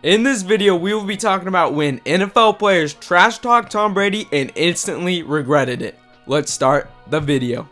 In this video, we will be talking about when NFL players trash talked Tom Brady and instantly regretted it. Let's start the video.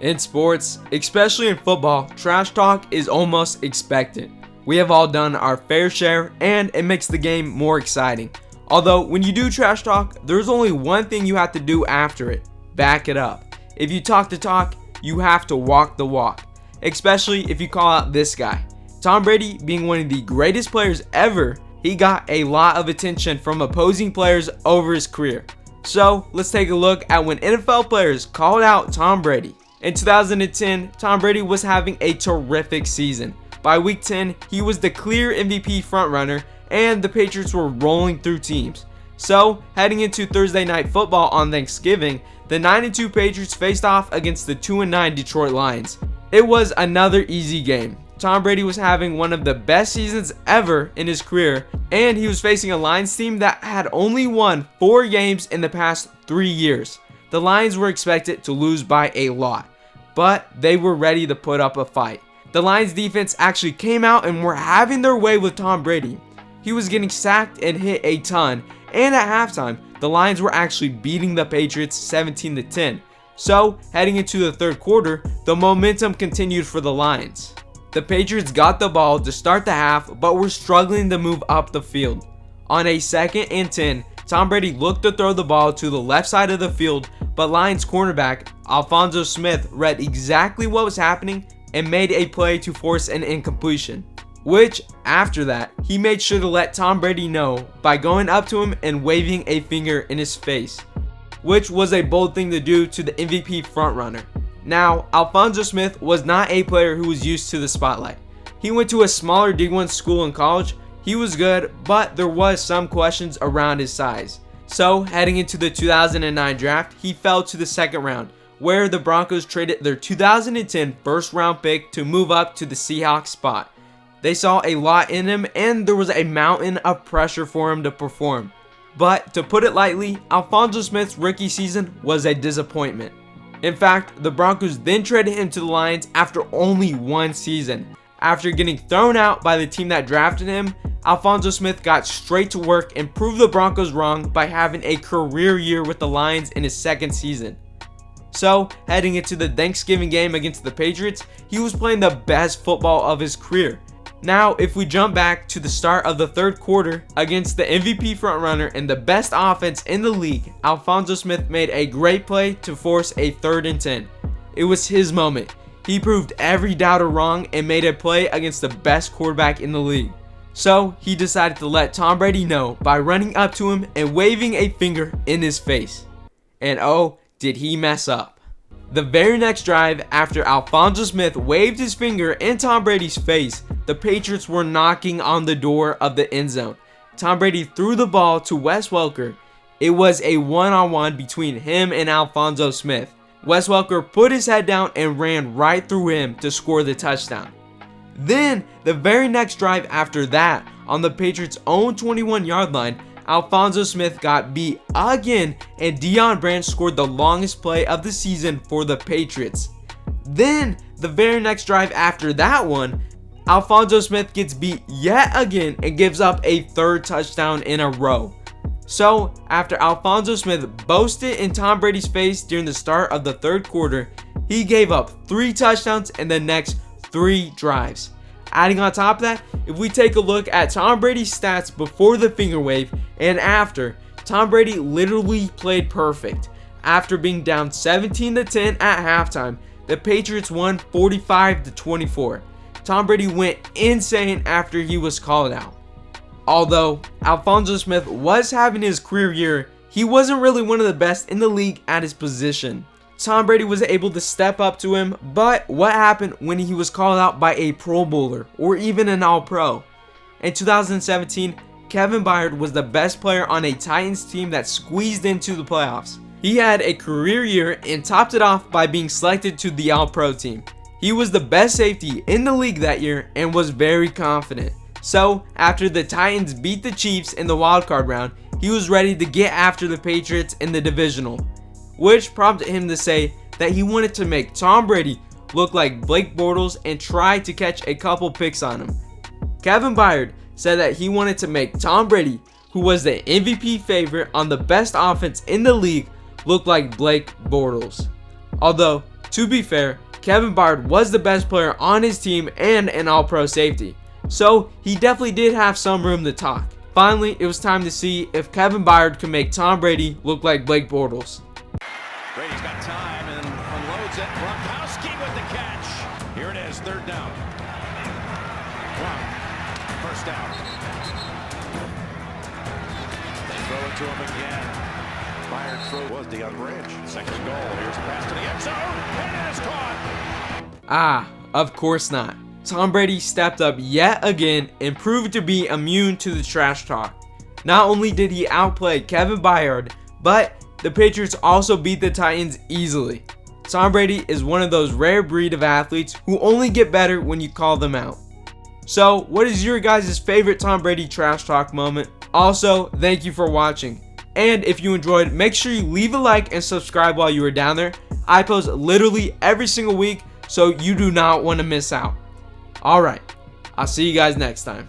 In sports, especially in football, trash talk is almost expected. We have all done our fair share and it makes the game more exciting. Although when you do trash talk, there's only one thing you have to do after it: back it up. If you talk the talk, you have to walk the walk. Especially if you call out this guy. Tom Brady, being one of the greatest players ever, he got a lot of attention from opposing players over his career. So let's take a look at when NFL players called out Tom Brady. In 2010, Tom Brady was having a terrific season. By week 10, he was the clear MVP frontrunner and the Patriots were rolling through teams. So, heading into Thursday Night Football on Thanksgiving, the 9-2 Patriots faced off against the 2-9 Detroit Lions. It was another easy game. Tom Brady was having one of the best seasons ever in his career, and he was facing a Lions team that had only won 4 games in the past 3 years. The Lions were expected to lose by a lot, but they were ready to put up a fight. The Lions defense actually came out and were having their way with Tom Brady. He was getting sacked and hit a ton, and at halftime, the Lions were actually beating the Patriots 17-10. So, heading into the third quarter, the momentum continued for the Lions. The Patriots got the ball to start the half, but were struggling to move up the field. On a 2nd and 10, Tom Brady looked to throw the ball to the left side of the field, but Lions cornerback Alfonso Smith read exactly what was happening and made a play to force an incompletion. Which, after that, he made sure to let Tom Brady know by going up to him and waving a finger in his face, which was a bold thing to do to the MVP frontrunner. Now, Alfonso Smith was not a player who was used to the spotlight. He went to a smaller D1 school in college. He was good, but there was some questions around his size. So, heading into the 2009 draft, he fell to the 2nd round, where the Broncos traded their 2010 first round pick to move up to the Seahawks spot. They saw a lot in him and there was a mountain of pressure for him to perform. But to put it lightly, Alfonso Smith's rookie season was a disappointment. In fact, the Broncos then traded him to the Lions after only 1 season. After getting thrown out by the team that drafted him, Alfonso Smith got straight to work and proved the Broncos wrong by having a career year with the Lions in his 2nd season. So, heading into the Thanksgiving game against the Patriots, he was playing the best football of his career. Now, if we jump back to the start of the third quarter against the MVP frontrunner and the best offense in the league, Alfonso Smith made a great play to force a 3rd and 10. It was his moment. He proved every doubter wrong and made a play against the best quarterback in the league. So, he decided to let Tom Brady know by running up to him and waving a finger in his face. And oh, did he mess up. The very next drive, after Alfonso Smith waved his finger in Tom Brady's face, the Patriots were knocking on the door of the end zone. Tom Brady threw the ball to Wes Welker. It was a one-on-one between him and Alfonso Smith. Wes Welker put his head down and ran right through him to score the touchdown. Then, the very next drive after that, on the Patriots' own 21-yard line, Alfonso Smith got beat again and Deion Branch scored the longest play of the season for the Patriots. Then, the very next drive after that one, Alfonso Smith gets beat yet again and gives up a 3rd touchdown in a row. So, after Alfonso Smith boasted in Tom Brady's face during the start of the 3rd quarter, he gave up 3 touchdowns in the next 3 drives. Adding on top of that, if we take a look at Tom Brady's stats before the finger wave and after, Tom Brady literally played perfect. After being down 17-10 at halftime, the Patriots won 45-24. Tom Brady went insane after he was called out. Although Alfonso Smith was having his career year, he wasn't really one of the best in the league at his position. Tom Brady was able to step up to him, but what happened when he was called out by a Pro Bowler or even an All-Pro? In 2017, Kevin Byrd was the best player on a Titans team that squeezed into the playoffs. He had a career year and topped it off by being selected to the All-Pro team. He was the best safety in the league that year and was very confident. So, after the Titans beat the Chiefs in the wildcard round, he was ready to get after the Patriots in the divisional, which prompted him to say that he wanted to make Tom Brady look like Blake Bortles and try to catch a couple picks on him. Kevin Byrd said that he wanted to make Tom Brady, who was the MVP favorite on the best offense in the league, look like Blake Bortles. Although, to be fair, Kevin Byrd was the best player on his team and an all-pro safety, so he definitely did have some room to talk. Finally, it was time to see if Kevin Byrd could make Tom Brady look like Blake Bortles. Brady's got time and unloads it. Gronkowski with the catch. Here it is, third down. First down. They throw it to him again. Fired throw was Deion Branch. Second and goal. Here's a pass to the end zone. And it is caught. Of course not. Tom Brady stepped up yet again and proved to be immune to the trash talk. Not only did he outplay Kevin Byrd, but the Patriots also beat the Titans easily. Tom Brady is one of those rare breed of athletes who only get better when you call them out. So, what is your guys' favorite Tom Brady trash talk moment? Also, thank you for watching. And if you enjoyed, make sure you leave a like and subscribe while you are down there. I post literally every single week, so you do not want to miss out. Alright, I'll see you guys next time.